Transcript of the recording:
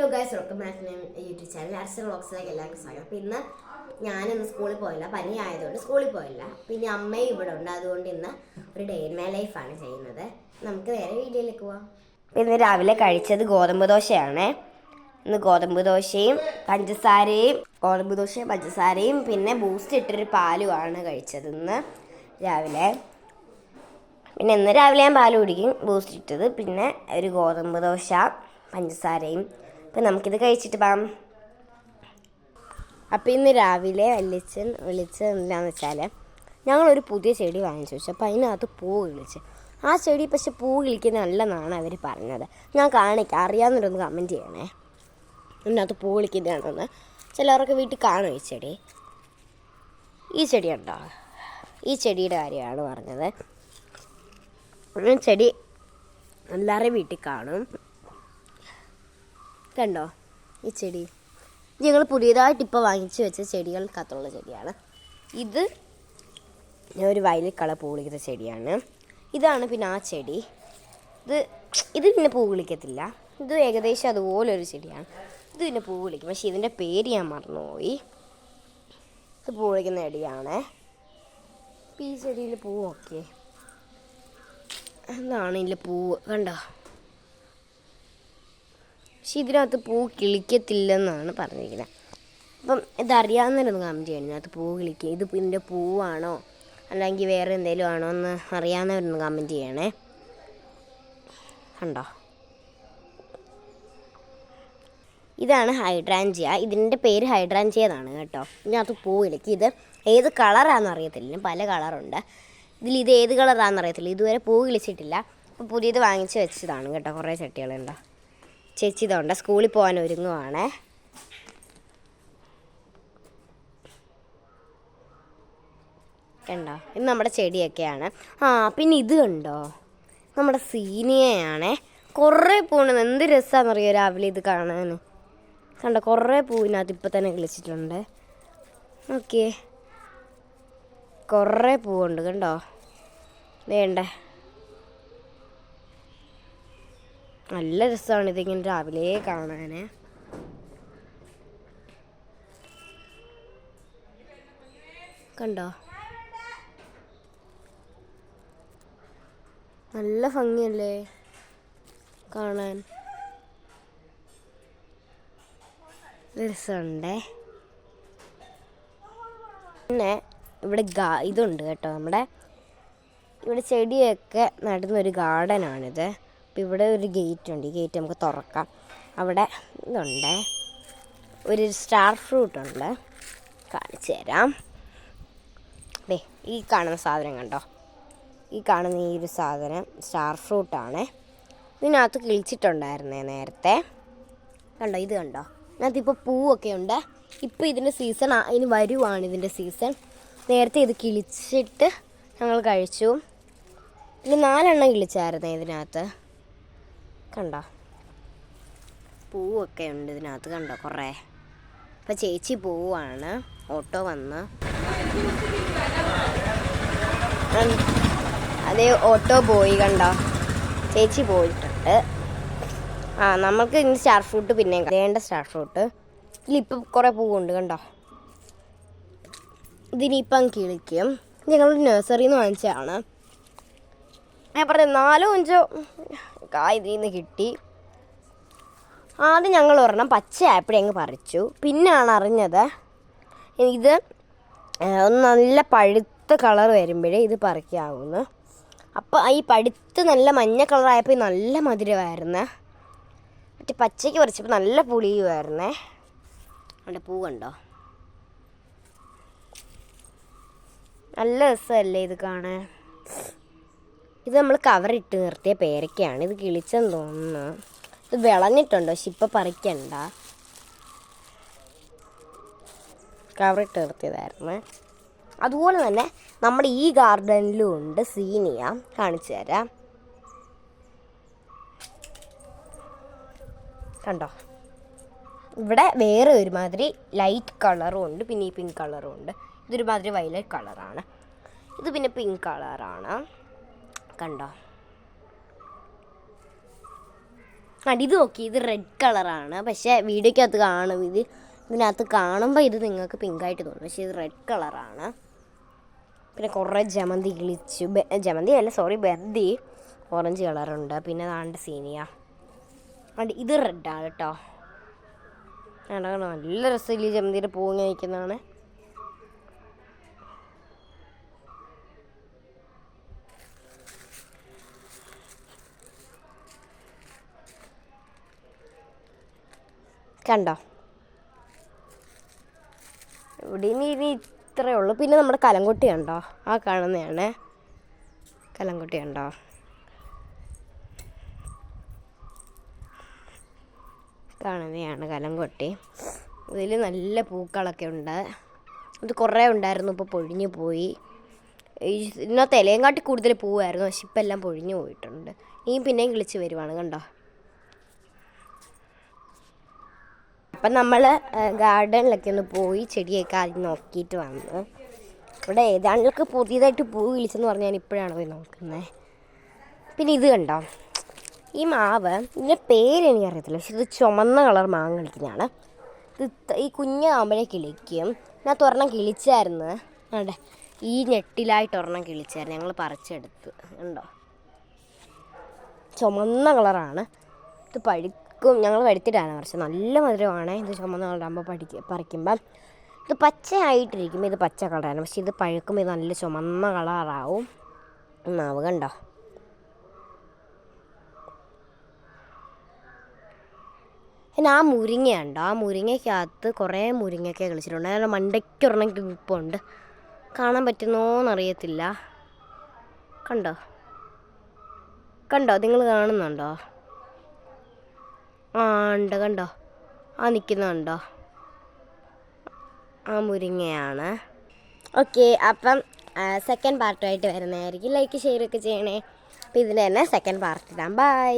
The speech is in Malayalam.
Hello guys, welcome back to YouTube channel Archana വ്ളോഗ്സിലേക്ക് എല്ലാവർക്കും സ്വാഗതം. അപ്പോൾ ഇന്ന് ഞാനിന്ന് സ്കൂളിൽ പോയില്ല, പനി ആയതുകൊണ്ട് സ്കൂളിൽ പോയില്ല. പിന്നെ അമ്മയും ഇവിടെ ഉണ്ട്, അതുകൊണ്ട് ഇന്ന് ഒരു ഡേ ഇൻ മൈ ലൈഫാണ് ചെയ്യുന്നത്. നമുക്ക് വേറെ വീഡിയോയിലേക്ക് പോവാം. ഇന്ന് രാവിലെ കഴിച്ചത് ഗോതമ്പ് ദോശയാണ്. ഇന്ന് ഗോതമ്പ് ദോശയും പഞ്ചസാരയും പിന്നെ ബൂസ്റ്റ് ഇട്ടൊരു പാലുമാണ് കഴിച്ചത് ഇന്ന് രാവിലെ. പിന്നെ ഇന്ന് രാവിലെ ഞാൻ പാൽ കുടിക്കും, ബൂസ്റ്റ് ഇട്ടത്, പിന്നെ ഒരു ഗോതമ്പ് ദോശ പഞ്ചസാരയും. അപ്പം നമുക്കിത് കഴിച്ചിട്ട് പോകാം. അപ്പം ഇന്ന് രാവിലെ വല്യച്ഛൻ വിളിച്ചത് എന്താണെന്ന് വെച്ചാൽ, ഞങ്ങളൊരു പുതിയ ചെടി വാങ്ങിച്ചു വെച്ചു. അപ്പം അതിനകത്ത് പൂ കിളിച്ച്. ആ ചെടി പക്ഷെ പൂ കിളിക്കുന്ന നല്ലതെന്നാണ് അവർ പറഞ്ഞത്. ഞാൻ കാണിക്കാം, അറിയാവുന്നവരൊന്ന് കമൻറ്റ് ചെയ്യണേ, ഇതിനകത്ത് പൂ കിളിക്കുന്നതാണെന്ന്. ചിലവർക്ക് വീട്ടിൽ കാണും ഈ ചെടി. ഈ ചെടി ഉണ്ടോ? ഈ ചെടിയുടെ കാര്യമാണ് പറഞ്ഞത്. ചെടി എല്ലാവരുടെയും വീട്ടിൽ കാണും. കണ്ടോ ഈ ചെടി? ഞങ്ങൾ പുതിയതായിട്ട് ഇപ്പോൾ വാങ്ങിച്ചു വെച്ച ചെടികൾക്കകത്തുള്ള ചെടിയാണ് ഇത്. ഒരു വയലറ്റ് കളർ പൂ വിളിക്കുന്ന ചെടിയാണ്. ഇതാണ് പിന്നെ ആ ചെടി. ഇത് പിന്നെ പൂ വിളിക്കത്തില്ല. ഇത് ഏകദേശം അതുപോലൊരു ചെടിയാണ്. ഇത് പിന്നെ പൂ വിളിക്കും, പക്ഷേ ഇതിൻ്റെ പേര് ഞാൻ മറന്നുപോയി. ഇത് പൂ വിളിക്കുന്ന ചെടിയാണ്. ഈ ചെടിയിൽ പൂവൊക്കെ എന്താണ് ഇതിൽ പൂവ് കണ്ടോ? പക്ഷെ ഇതിനകത്ത് പൂ കിളിക്കത്തില്ലെന്നാണ് പറഞ്ഞിരിക്കുന്നത്. അപ്പം ഇതറിയാവുന്നവരൊന്ന് കമൻറ്റ് ചെയ്യണം, ഇതിനകത്ത് പൂ കിളിക്കുക, ഇത് ഇതിൻ്റെ പൂവാണോ അല്ലെങ്കിൽ വേറെ എന്തെങ്കിലും ആണോ എന്ന് അറിയാവുന്നവരൊന്ന് കമൻറ്റ് ചെയ്യണേ. കണ്ടോ? ഇതാണ് ഹൈഡ്രാഞ്ചിയ. ഇതിൻ്റെ പേര് ഹൈഡ്രാഞ്ചിയ എന്നാണ് കേട്ടോ. ഇതിനകത്ത് പൂ കിളിക്കും. ഇത് ഏത് കളറാണെന്ന് അറിയത്തില്ല, പല കളറുണ്ട്. ഇത് ഏത് കളറാണെന്ന് അറിയത്തില്ല. ഇതുവരെ പൂ കിളിച്ചിട്ടില്ല. അപ്പോൾ പുതിയത് വാങ്ങിച്ച് വെച്ചതാണ് കേട്ടോ. കുറേ ചട്ടികളുണ്ടോ. ചേച്ചി ഇതുണ്ട്, സ്കൂളിൽ പോകാൻ ഒരുങ്ങുവാണേ. കണ്ടോ? ഇത് നമ്മുടെ ചെടിയൊക്കെയാണ്. പിന്നെ ഇത് കണ്ടോ, നമ്മുടെ സീനിയയാണേ. കുറേ പൂണ്ട്, എന്ത് രസമാണെന്നറിയോ രാവിലെ ഇത് കാണാൻ. കണ്ടോ, കുറേ പൂവിനകത്ത് ഇപ്പം തന്നെ കിളിച്ചിട്ടുണ്ട്. ഓക്കെ, കുറേ പൂവുണ്ട് കണ്ടോ, വേണ്ടേ. നല്ല രസമാണ് ഇതിങ്ങനെ രാവിലെ കാണാൻ. കണ്ടോ, നല്ല ഭംഗിയല്ലേ കാണാൻ, രസമുണ്ടേ. പിന്നെ ഇവിടെ ഇതുണ്ട് കേട്ടോ, നമ്മുടെ ഇവിടെ ചെടിയൊക്കെ നടുന്നൊരു ഗാർഡനാണിത്. അപ്പോൾ ഇവിടെ ഒരു ഗേറ്റ് ഉണ്ട്. ഈ ഗേറ്റ് നമുക്ക് തുറക്കാം. അവിടെ ഇതുണ്ട്, ഒരു സ്റ്റാർ ഫ്രൂട്ട് ഉണ്ട്, കാണിച്ചു തരാം. ഈ കാണുന്ന സാധനം കണ്ടോ? ഈ കാണുന്ന ഈ ഒരു സാധനം സ്റ്റാർ ഫ്രൂട്ടാണ്. ഇതിനകത്ത് കിളിച്ചിട്ടുണ്ടായിരുന്നേ നേരത്തെ. കണ്ടോ, ഇത് കണ്ടോ? ഇതിനകത്തിപ്പോൾ പൂവൊക്കെ ഉണ്ട്. ഇപ്പോൾ ഇതിൻ്റെ സീസൺ ഇനി വരുവാണ്, ഇതിൻ്റെ സീസൺ. നേരത്തെ ഇത് കിളിച്ചിട്ട് ഞങ്ങൾ കഴിച്ചു. പിന്നെ 4 എണ്ണം കിളിച്ചായിരുന്നേ ഇതിനകത്ത്. കണ്ടോ, പൂവൊക്കെ ഉണ്ട് ഇതിനകത്ത്. കണ്ടോ കുറേ. അപ്പം ചേച്ചി പോവാണ്, ഓട്ടോ വന്ന്. അതേ ഓട്ടോ പോയി. കണ്ടോ, ചേച്ചി പോയിട്ടുണ്ട്. നമുക്ക് ഇന്ന് സ്റ്റാർ ഫ്രൂട്ട് പിന്നെ വേണ്ട. സ്റ്റാർ ഫ്രൂട്ട് ഇതിലിപ്പം കുറേ പൂവുണ്ട് കണ്ടോ. ഇതിനിപ്പം കിളിക്കും. ഞങ്ങൾ നഴ്സറിയിൽ നിന്ന് വാങ്ങിച്ചതാണ്. ഞാൻ പറഞ്ഞത് 4-5 കായ് ഇതിൽ നിന്ന് കിട്ടി. ആദ്യം ഞങ്ങൾ ഒരെണ്ണം പച്ച ആപ്പിൾ അങ്ങ് പറിച്ചു. പിന്നെയാണ് അറിഞ്ഞത് ഇത് ഒന്ന് നല്ല പഴുത്ത കളർ വരുമ്പോഴേ ഇത് പറിക്കാവുന്നു. അപ്പോൾ ഈ പഴുത്ത് നല്ല മഞ്ഞ കളറായപ്പോൾ നല്ല മധുരമായിരുന്നു. മറ്റേ പച്ചയ്ക്ക് പറിച്ചപ്പോൾ നല്ല പുളിയുമായിരുന്നേ. അവിടെ പൂ കണ്ടോ, നല്ല രസമല്ലേ ഇത് കാണാൻ. ഇത് നമ്മൾ കവറിട്ട് നിർത്തിയ പേരയ്ക്കയാണ്. ഇത് കിളിച്ചെന്ന് തോന്നുന്നു. ഇത് വിളഞ്ഞിട്ടുണ്ട്, പക്ഷെ ഇപ്പം പറിക്കണ്ട. കവറിട്ട് നിർത്തിയതായിരുന്നു. അതുപോലെ തന്നെ നമ്മുടെ ഈ ഗാർഡനിലും ഉണ്ട് സീനിയ. കാണിച്ചു തരാം. കണ്ടോ, ഇവിടെ വേറെ ഒരുമാതിരി ലൈറ്റ് കളറും ഉണ്ട്, പിന്നെ ഈ പിങ്ക് കളറും ഉണ്ട്. ഇതൊരുമാതിരി വയലറ്റ് കളറാണ്. ഇത് പിന്നെ പിങ്ക് കളറാണ്. കണ്ടോ, ഇത് നോക്കി, ഇത് റെഡ് കളറാണ്. പക്ഷേ വീഡിയോക്കകത്ത് ഇതിനകത്ത് കാണുമ്പോൾ ഇത് നിങ്ങൾക്ക് പിങ്കായിട്ട് തോന്നും, പക്ഷേ ഇത് റെഡ് കളറാണ്. പിന്നെ കുറേ ജമന്തി കിളിച്ചു, ജമന്തി അല്ല സോറി ബന്ദി, ഓറഞ്ച് കളറുണ്ട്. പിന്നെ അതാണ്ട് സീനിയ, ഇത് റെഡാണ് കേട്ടോ. നല്ല രസമില്ല ജമന്തിയുടെ പൂ ഇങ്ങനെ നിൽക്കുന്നതാണ്. കണ്ടോ, ഇവിടെ ഇനി ഇത്രയേ ഉള്ളൂ. പിന്നെ നമ്മുടെ കലംകൊട്ടി കണ്ടോ, ആ കാണുന്നതാണ് കലംകൊട്ടി കണ്ടോ. കാണുന്നതാണ് കലംകൊട്ടി. ഇതിൽ നല്ല പൂക്കളൊക്കെ ഉണ്ട്. ഇത് കുറേ ഉണ്ടായിരുന്നു, ഇപ്പോൾ പൊഴിഞ്ഞു പോയി. ഇതിനകത്ത് ഇലയും കാട്ടി കൂടുതൽ പൂവായിരുന്നു, പക്ഷെ ഇപ്പം എല്ലാം പൊഴിഞ്ഞു പോയിട്ടുണ്ട്. ഇനിയും പിന്നെയും കിളിച്ച് വരുവാണ് കണ്ടോ. അപ്പം നമ്മൾ ഗാർഡനിലൊക്കെ ഒന്ന് പോയി ചെടിയൊക്കെ ആദ്യം നോക്കിയിട്ട് വന്നു. ഇവിടെ ഏതാണ്ടൊക്കെ പുതിയതായിട്ട് പൂ വിളിച്ചെന്ന് പറഞ്ഞാൽ ഞാൻ ഇപ്പോഴാണ് പോയി നോക്കുന്നത്. പിന്നെ ഇത് കണ്ടോ, ഈ മാവ്, ഇതിൻ്റെ പേരെനിക്കറിയത്തില്ല, പക്ഷെ ഇത് ചുമന്ന കളർ മാങ്ങ കളിക്കുന്നതാണ്. ഇത് ഈ കുഞ്ഞാകുമ്പോഴേ കിളിക്കും. ഞാൻ ഒരെണ്ണം കിളിച്ചായിരുന്നു, അതെ ഈ ഞെട്ടിലായിട്ട് ഒരെണ്ണം കിളിച്ചായിരുന്നു, ഞങ്ങൾ പറിച്ചെടുത്ത്. കണ്ടോ, ചുമന്ന കളറാണ്. ഇത് ഞങ്ങൾ വരുത്തിയിട്ടാണ് പറിച്ചത്. നല്ല മധുരമാണ് ഇത് ചുമന്ന കളറാകുമ്പോൾ പറിക്കുമ്പം. ഇത് പച്ചയായിട്ടിരിക്കും, ഇത് പച്ച കളറാണ്, പക്ഷെ ഇത് പഴുക്കുമ്പോൾ ഇത് നല്ല ചുമന്ന കളറാവും മാവ്. കണ്ടോ, പിന്നെ ആ മുരിങ്ങയുണ്ടോ, ആ മുരിങ്ങയ്ക്കകത്ത് കുറേ മുരിങ്ങയൊക്കെ കളിച്ചിട്ടുണ്ട്. അതിൻ്റെ മണ്ടയ്ക്കൊരെണ്ണം കിളിപ്പുണ്ട്, കാണാൻ പറ്റുന്നോന്നറിയത്തില്ല. കണ്ടോ കണ്ടോ, നിങ്ങൾ കാണുന്നുണ്ടോ? ആ ഉണ്ട്, കണ്ടോ ആ നിൽക്കുന്നുണ്ടോ, ആ മുരിങ്ങയാണ്. ഓക്കെ, അപ്പം സെക്കൻഡ് പാർട്ടുമായിട്ട് വരുന്നതായിരിക്കും. ലൈക്ക് ഷെയർ ഒക്കെ ചെയ്യണേ. അപ്പം ഇതിൻ്റെ തന്നെ സെക്കൻഡ് പാർട്ട് ഇടാം. ബൈ.